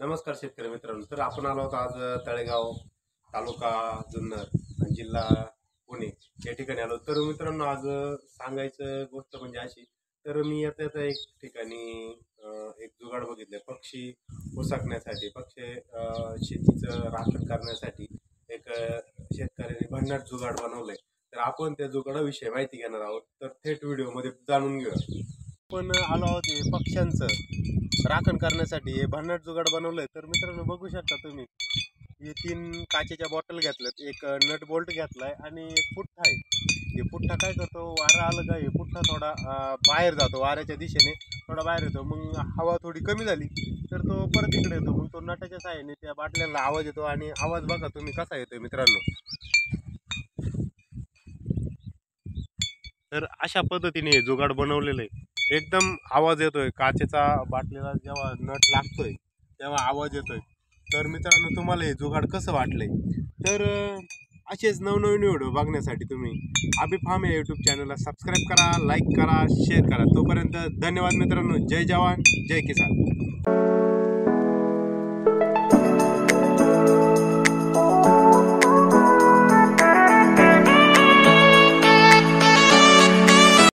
नमस्कार शेतकरी मित्रांनो. तर आपण आलो आहोत आज तळेगाव, तालुका जुन्नर आणि जिल्हा पुणे या ठिकाणी आलो. तर मित्रांनो आज सांगायचं गोष्ट म्हणजे अशी, तर मी येता येता एक ठिकाणी एक जुगाड बघितले पक्षी उसाकण्यासाठी, पक्षी शेतीचं राखण करण्यासाठी एक शेतकऱ्याने भन्नाट जुगाड बनवलंय. तर आपण त्या जुगाडाविषयी माहिती घेणार आहोत. तर थेट व्हिडिओमध्ये जाणून घेऊया. पण आलो आहोत हे पक्ष्यांचं राखण करण्यासाठी हे भन्नाट जुगाड बनवलंय. तर मित्रांनो बघू शकता तुम्ही, हे 3 काचेच्या बॉटल घेतल्यात, एक नट बोल्ट घेतलाय आणि एक पुठ्ठा आहे. हे पुठ्ठा काय करतो, वारा आलं का हे पुठ्ठा थोडा बाहेर जातो, वाऱ्याच्या दिशेने थोडा बाहेर येतो. मग हवा थोडी कमी झाली तर तो परत इकडे येतो. मग तो नटाच्या साहाय्याने त्या बाटल्यांना आवाज येतो आणि आवाज बघा तुम्ही कसा येतोय मित्रांनो. तर अशा पद्धतीने हे जुगाड बनवलेलं आहे. एकदम आवाज येतोय काचेचा, बाटलीला जेव्हा नट लागतोय तेव्हा आवाज येतोय. तर मित्रांनो तुम्हाला हे जुगाड कसं वाटलंय? तर असेच नवनवीन व्हिडिओ बघण्यासाठी तुम्ही अभि फार्म या यूट्यूब चॅनलला सबस्क्राईब करा, लाईक करा, शेअर करा. तोपर्यंत धन्यवाद मित्रांनो. जय जवान, जय किसान.